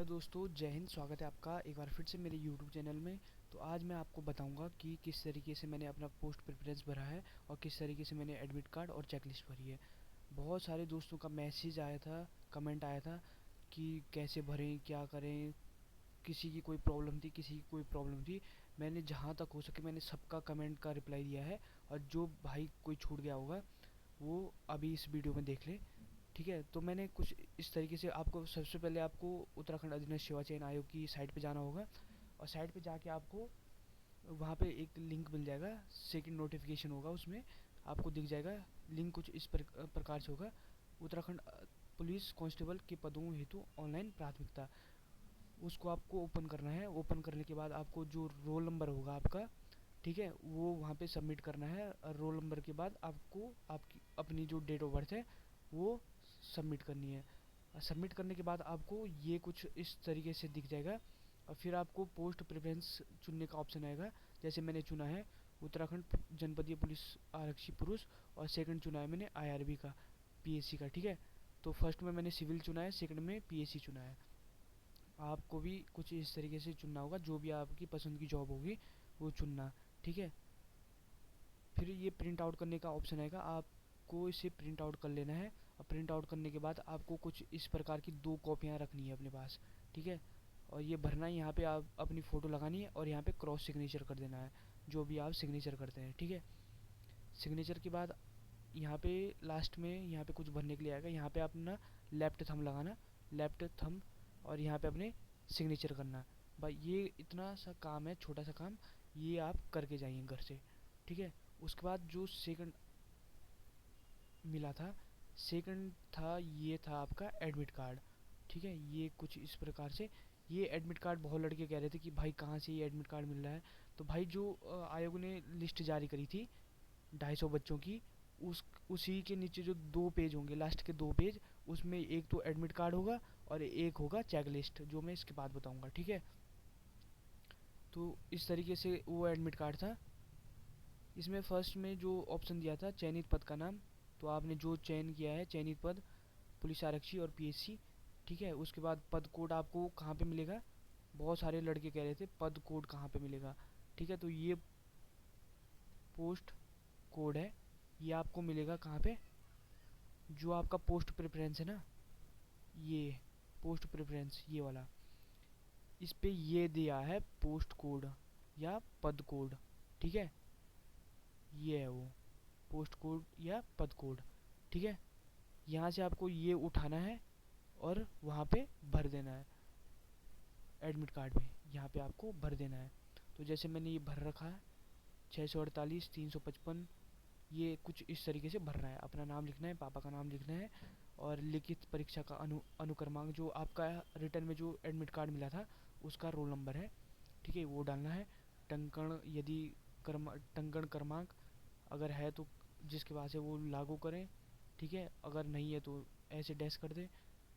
Hello दोस्तों, जय हिंद। स्वागत है आपका एक बार फिर से मेरे यूट्यूब चैनल में। तो आज मैं आपको बताऊंगा कि किस तरीके से मैंने अपना पोस्ट प्रेफरेंस भरा है और किस तरीके से मैंने एडमिट कार्ड और चेकलिस्ट भरी है। बहुत सारे दोस्तों का मैसेज आया था, कमेंट आया था कि कैसे भरें, क्या करें। किसी की कोई प्रॉब्लम थी, किसी की कोई प्रॉब्लम थी। मैंने जहाँ तक हो सके मैंने सबका कमेंट का रिप्लाई दिया है। और जो भाई कोई छूट गया होगा वो अभी इस वीडियो में देख ले। ठीक है, तो मैंने कुछ इस तरीके से आपको सबसे पहले आपको उत्तराखंड अधीनस्थ सेवा चयन आयोग की साइट पे जाना होगा। और साइट पे जाके आपको वहाँ पे एक लिंक मिल जाएगा, सेकंड नोटिफिकेशन होगा उसमें आपको दिख जाएगा। लिंक कुछ इस प्रकार से होगा। उत्तराखंड पुलिस कांस्टेबल के पदों हेतु ऑनलाइन प्राथमिकता, उसको आपको ओपन करना है। ओपन करने के बाद आपको जो रोल नंबर होगा आपका, ठीक है, वो वहाँ पे सबमिट करना है। और रोल नंबर के बाद आपको आपकी अपनी जो डेट ऑफ बर्थ है वो सबमिट करनी है। और सबमिट करने के बाद आपको ये कुछ इस तरीके से दिख जाएगा। और फिर आपको पोस्ट प्रेफरेंस चुनने का ऑप्शन आएगा। जैसे मैंने चुना है उत्तराखंड जनपदीय पुलिस आरक्षी पुरुष, और सेकंड चुना है मैंने आईआरबी का, पीएससी का। ठीक है, तो फर्स्ट में मैंने सिविल चुना है, सेकंड में पीएससी चुना है। आपको भी कुछ इस तरीके से चुनना होगा, जो भी आपकी पसंद की जॉब होगी वो चुनना। ठीक है, फिर ये प्रिंट आउट करने का ऑप्शन आएगा, आपको इसे प्रिंट आउट कर लेना है। और प्रिंट आउट करने के बाद आपको कुछ इस प्रकार की 2 कॉपियाँ रखनी है अपने पास। ठीक है, और ये भरना है, यहाँ पे आप अपनी फ़ोटो लगानी है और यहाँ पे क्रॉस सिग्नेचर कर देना है, जो भी आप सिग्नेचर करते हैं। ठीक है, सिग्नेचर के बाद यहाँ पे लास्ट में यहाँ पे कुछ भरने के लिए आएगा। यहाँ पे अपना लेफ्ट थंब लगाना, लेफ्ट थंब, और यहाँ पे अपने सिग्नेचर करना। भाई ये इतना सा काम है, छोटा सा काम, ये आप करके जाइए घर से। ठीक है, उसके बाद जो सेकंड मिला था, सेकंड था, ये था आपका एडमिट कार्ड। ठीक है, ये कुछ इस प्रकार से। ये एडमिट कार्ड बहुत लड़के कह रहे थे कि भाई कहाँ से ये एडमिट कार्ड मिल रहा है। तो भाई जो आयोग ने लिस्ट जारी करी थी 250 बच्चों की, उसी के नीचे जो 2 पेज होंगे, लास्ट के 2 पेज, उसमें एक तो एडमिट कार्ड होगा और एक होगा चेक लिस्ट, जो मैं इसके बाद बताऊंगा। ठीक है, तो इस तरीके से वो एडमिट कार्ड था। इसमें फर्स्ट में जो ऑप्शन दिया था चयनित पद का नाम, तो आपने जो चयन किया है चयनित पद पुलिस आरक्षी और पीएससी। ठीक है, उसके बाद पद कोड आपको कहाँ पे मिलेगा। बहुत सारे लड़के कह रहे थे पद कोड कहाँ पे मिलेगा। ठीक है, तो ये पोस्ट कोड है, ये आपको मिलेगा कहाँ पे, जो आपका पोस्ट प्रेफरेंस है ना, ये पोस्ट प्रेफरेंस ये वाला, इस पे ये दिया है पोस्ट कोड या पद कोड। ठीक है, ये है वो पोस्ट कोड या पद कोड। ठीक है, यहाँ से आपको ये उठाना है और वहाँ पे भर देना है। एडमिट कार्ड में यहाँ पे आपको भर देना है। तो जैसे मैंने ये भर रखा है 648 355, ये कुछ इस तरीके से भरना है। अपना नाम लिखना है, पापा का नाम लिखना है, और लिखित परीक्षा का अनुक्रमांक, जो आपका रिटर्न में जो एडमिट कार्ड मिला था उसका रोल नंबर है। ठीक है, वो डालना है। टंकण यदि टंकण क्रमांक अगर है तो जिसके पास है वो लागू करें। ठीक है, अगर नहीं है तो ऐसे डैश कर दें।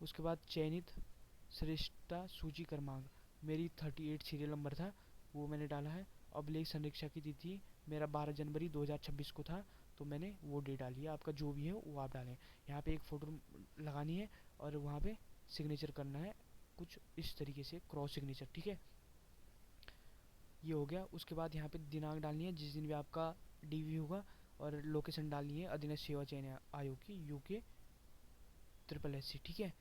उसके बाद चयनित श्रेष्ठता सूची क्रमांक, मेरी 38 सीरियल नंबर था, वो मैंने डाला है। अभिलेख संरक्षा की तिथि मेरा 12 जनवरी 2026 को था, तो मैंने वो डेट डाली है। आपका जो भी है वो आप डालें। यहाँ पे एक फ़ोटो लगानी है और वहाँ पे सिग्नेचर करना है, कुछ इस तरीके से क्रॉस सिग्नेचर। ठीक है, ये हो गया। उसके बाद यहाँ पे दिनांक डालनी है जिस दिन भी आपका डीवी होगा, और लोकेशन डालनी है अधीनस्थ सेवा चयन आयोग की, यूके ट्रिपल एस सी। ठीक है,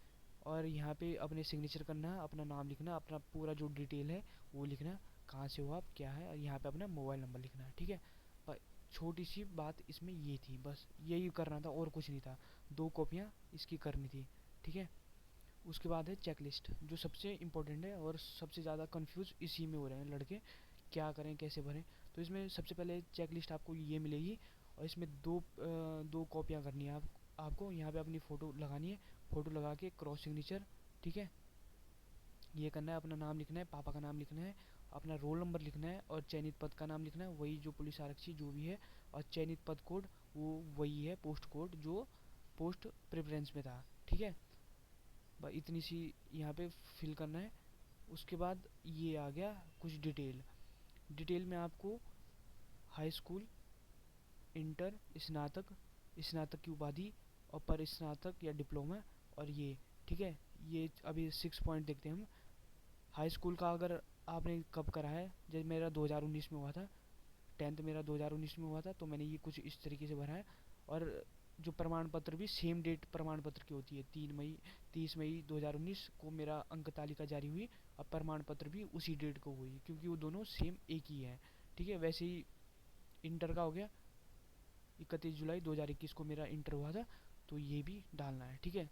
और यहाँ पे अपने सिग्नेचर करना है, अपना नाम लिखना, अपना पूरा जो डिटेल है वो लिखना, कहाँ से हो आप, क्या है, और यहाँ पे अपना मोबाइल नंबर लिखना है। ठीक है, छोटी सी बात इसमें ये थी, बस यही करना था और कुछ नहीं था। 2 कॉपियाँ इसकी करनी थी। ठीक है, उसके बाद है चेक लिस्ट, जो सबसे इम्पोर्टेंट है और सबसे ज़्यादा कंफ्यूज इसी में हो रहे हैं लड़के, क्या करें कैसे भरें। तो इसमें सबसे पहले चेक लिस्ट आपको ये मिलेगी, और इसमें दो कॉपियाँ करनी है आपको यहाँ पे अपनी फ़ोटो लगानी है, फ़ोटो लगा के क्रॉस सिग्नेचर। ठीक है, ये करना है, अपना नाम लिखना है, पापा का नाम लिखना है, अपना रोल नंबर लिखना है, और चयनित पद का नाम लिखना है, वही जो पुलिस आरक्षी जो भी है, और चयनित पद कोड वो वही है पोस्ट कोड जो पोस्ट प्रेफरेंस में था। ठीक है, बस इतनी सी यहाँ पे फिल करना है। उसके बाद ये आ गया कुछ डिटेल। डिटेल में आपको हाई स्कूल, इंटर, स्नातक, स्नातक की उपाधि, और पर स्नातक या डिप्लोमा, और ये। ठीक है, ये अभी 6 पॉइंट देखते हैं हम। हाई स्कूल का अगर आपने कब करा है, जैसे मेरा 2019 में हुआ था, 10th मेरा 2019 में हुआ था, तो मैंने ये कुछ इस तरीके से भरा है। और जो प्रमाण पत्र भी सेम डेट प्रमाण पत्र की होती है, 3 मई 30 मई 2019 को मेरा अंक तालिका जारी हुई। अब प्रमाण पत्र भी उसी डेट को हुई, क्योंकि वो दोनों सेम एक ही है। ठीक है, वैसे ही इंटर का हो गया, 31 जुलाई 2021 को मेरा इंटर हुआ था, तो ये भी डालना है। ठीक है,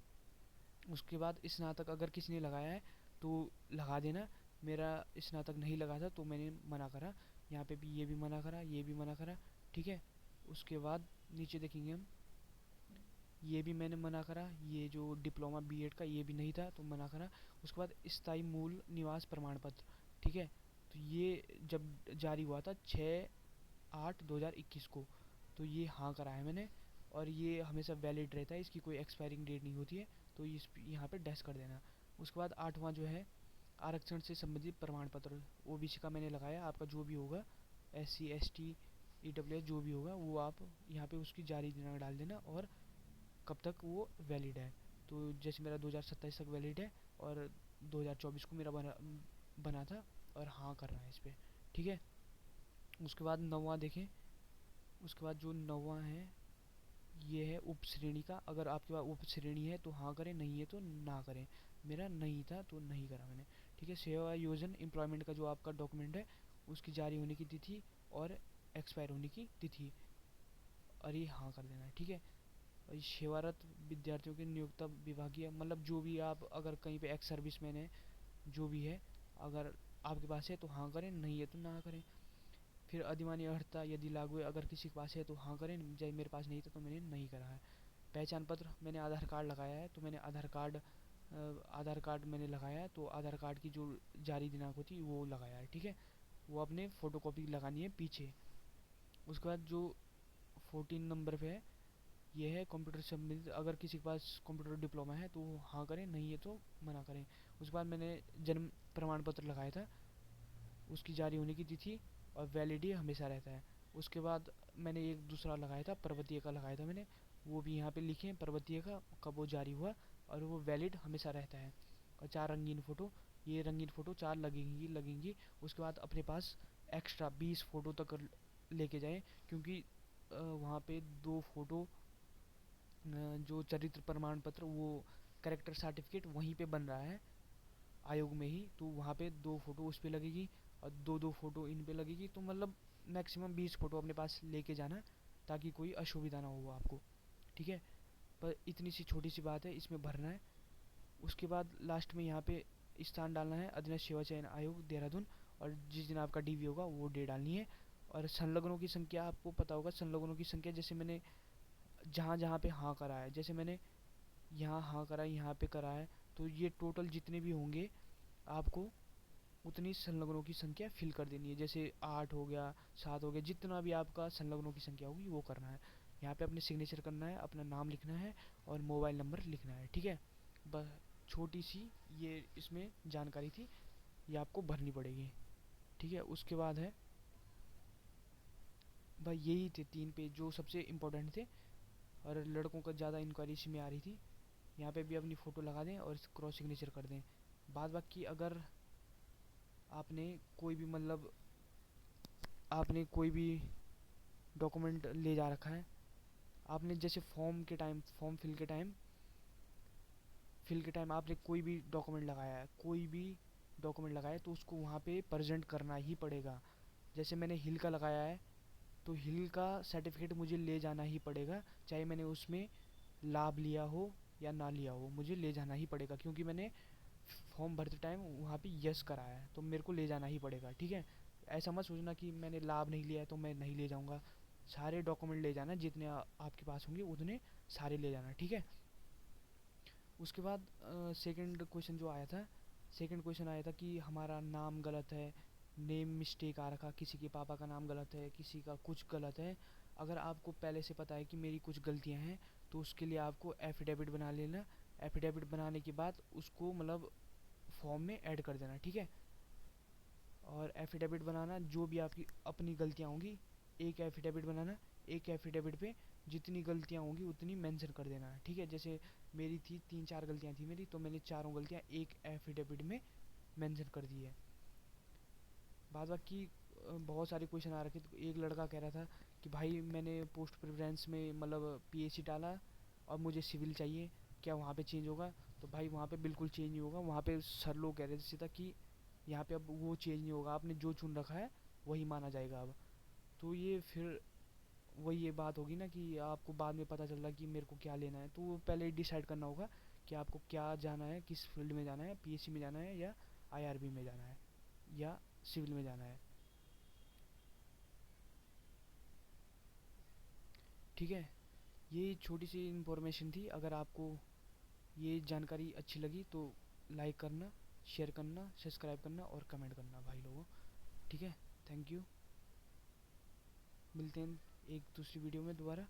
उसके बाद स्नातक अगर किसी ने लगाया है तो लगा देना। मेरा स्नातक नहीं लगा था तो मैंने मना करा। यहाँ पे भी ये भी मना करा, ये भी मना करा। ठीक है, उसके बाद नीचे देखेंगे हम, ये भी मैंने मना करा। ये जो डिप्लोमा बीएड का ये भी नहीं था तो मना करा। उसके बाद स्थायी मूल निवास प्रमाण पत्र, ठीक है, तो ये जब जारी हुआ था 6/8/2021 को, तो ये हाँ करा है मैंने। और ये हमेशा वैलिड रहता है, इसकी कोई एक्सपायरिंग डेट नहीं होती है, तो इस यहाँ पे डैश कर देना। उसके बाद 8वां जो है आरक्षण से संबंधित प्रमाण पत्र, ओबीसी का मैंने लगाया। आपका जो भी होगा, SC ST EWS जो भी होगा वो आप यहाँ पे उसकी जारी दिनांक डाल देना और कब तक वो वैलिड है। तो जैसे मेरा 2027 तक वैलिड है और 2024 को मेरा बना था, और हाँ कर रहा है इस पर। ठीक है, उसके बाद 9वां देखें। उसके बाद जो 9वां है ये है उप श्रेणी का। अगर आपके पास उप श्रेणी है तो हाँ करें, नहीं है तो ना करें। मेरा नहीं था तो नहीं करा मैंने। ठीक है, सेवा योजन एम्प्लॉयमेंट का जो आपका डॉक्यूमेंट है उसकी जारी होने की तिथि और एक्सपायर होने की तिथि, और ये हाँ कर देना है। ठीक है, और ये सेवारत विद्यार्थियों की नियोक्ता विभागीय, मतलब जो भी आप अगर कहीं पे एक्स सर्विस मैन है, जो भी है, अगर आपके पास है तो हाँ करें, नहीं है तो ना करें। फिर अधिमान्य अर्हता यदि लागू है, अगर किसी के पास है तो हाँ करें, जब मेरे पास नहीं था तो मैंने नहीं करा है। पहचान पत्र मैंने आधार कार्ड लगाया है, तो मैंने आधार कार्ड मैंने लगाया है, तो आधार कार्ड की जो जारी दिनांक होती है वो लगाया है। ठीक है, वो अपने फ़ोटो कॉपी लगानी है पीछे। उसके बाद जो 14 नंबर पे है ये है कंप्यूटर संबंधित, अगर किसी के पास कंप्यूटर डिप्लोमा है तो वो हाँ करें, नहीं है तो मना करें। उसके बाद मैंने जन्म प्रमाण पत्र लगाया था, उसकी जारी होने की तिथि और वैलिडी हमेशा रहता है। उसके बाद मैंने एक दूसरा लगाया था, पर्वतीय का लगाया था मैंने, वो भी यहाँ पे लिखे पर्वतीय का कब वो जारी हुआ, और वो वैलिड हमेशा रहता है। और 4 रंगीन फ़ोटो, ये रंगीन फ़ोटो 4 लगेंगी। उसके बाद अपने पास एक्स्ट्रा 20 फ़ोटो तक लेके जाएं, क्योंकि वहाँ पे 2 फ़ोटो जो चरित्र प्रमाण पत्र, वो करेक्टर सर्टिफिकेट वहीं पे बन रहा है आयोग में ही, तो वहाँ पे 2 फ़ोटो उस पे लगेगी और 2 फ़ोटो इन पे लगेगी। तो मतलब मैक्सिमम 20 फ़ोटो अपने पास लेके जाना, ताकि कोई असुविधा ना हो आपको। ठीक है, पर इतनी सी छोटी सी बात है, इसमें भरना है। उसके बाद लास्ट में यहाँ पे स्थान डालना है, अधीनस्थ सेवा चयन आयोग देहरादून, और जिस दिन आपका डीवी होगा वो डे डालनी है। और संलग्नों की संख्या आपको पता होगा, संलग्नों की संख्या जैसे मैंने जहाँ जहाँ पे हाँ करा है, जैसे मैंने यहाँ हाँ करा है, यहाँ पे करा है, तो ये टोटल जितने भी होंगे आपको उतनी संलग्नों की संख्या फिल कर देनी है। जैसे 8 हो गया, 7 हो गया, जितना भी आपका संलग्नों की संख्या होगी वो करना है। यहाँ पे अपने सिग्नेचर करना है, अपना नाम लिखना है और मोबाइल नंबर लिखना है। ठीक है, बस छोटी सी ये इसमें जानकारी थी, ये आपको भरनी पड़ेगी। ठीक है, उसके बाद है भाई, यही थे 3 पेज जो सबसे इम्पोर्टेंट थे, और लड़कों का ज़्यादा इंक्वायरी इसी में आ रही थी। यहाँ पे भी अपनी फ़ोटो लगा दें और क्रॉस सिग्नेचर कर दें। बाद बाकी अगर आपने कोई भी मतलब आपने कोई भी डॉक्यूमेंट ले जा रखा है, आपने जैसे फॉर्म फिल के टाइम आपने कोई भी डॉक्यूमेंट लगाया है, तो उसको वहाँ पे प्रेजेंट करना ही पड़ेगा। जैसे मैंने हिल का लगाया है, तो हिल का सर्टिफिकेट मुझे ले जाना ही पड़ेगा, चाहे मैंने उसमें लाभ लिया हो या ना लिया हो, मुझे ले जाना ही पड़ेगा, क्योंकि मैंने फॉर्म भरते टाइम वहाँ पे यस कराया है, तो मेरे को ले जाना ही पड़ेगा। ठीक है, ऐसा मत सोचना कि मैंने लाभ नहीं लिया है तो मैं नहीं ले जाऊँगा। सारे डॉक्यूमेंट ले जाना, जितने आपके पास होंगे उतने सारे ले जाना। ठीक है, उसके बाद सेकंड क्वेश्चन आया था कि हमारा नाम गलत है, नेम मिस्टेक आ रखा, किसी के पापा का नाम गलत है, किसी का कुछ गलत है। अगर आपको पहले से पता है कि मेरी कुछ गलतियां हैं, तो उसके लिए आपको एफिडेविट बना लेना। एफिडेविट बनाने के बाद उसको मतलब फॉर्म में ऐड कर देना। ठीक है, और एफिडेविट बनाना, जो भी आपकी अपनी गलतियाँ होंगी, एक एफिडेविट बनाना, एक एफिडेविट पे जितनी गलतियाँ होंगी उतनी मेंशन कर देना। ठीक है, जैसे मेरी थी 3-4 गलतियाँ थी मेरी, तो मैंने चारों गलतियाँ एक एफिडेविट में मेंशन कर दी है। बाद बाकी बहुत सारे क्वेश्चन आ रखे। तो एक लड़का कह रहा था कि भाई मैंने पोस्ट प्रेफरेंस में मतलब पीएससी डाला और मुझे सिविल चाहिए, क्या वहाँ पे चेंज होगा? तो भाई वहाँ पे बिल्कुल चेंज नहीं होगा। वहाँ पे सर लोग कह रहे थे सीधा कि यहाँ पे अब वो चेंज नहीं होगा, आपने जो चुन रखा है वही माना जाएगा अब। तो ये फिर वही ये बात होगी ना कि आपको बाद में पता चल रहा है कि मेरे को क्या लेना है। तो वो पहले डिसाइड करना होगा कि आपको क्या जाना है, किस फील्ड में जाना है, पीएससी में जाना है या आईआरबी में जाना है या सिविल में जाना है। ठीक है, ये छोटी सी इन्फॉर्मेशन थी। अगर आपको ये जानकारी अच्छी लगी तो लाइक करना, शेयर करना, सब्सक्राइब करना और कमेंट करना भाई लोगों। ठीक है, थैंक यू। मिलते हैं एक दूसरी वीडियो में दोबारा।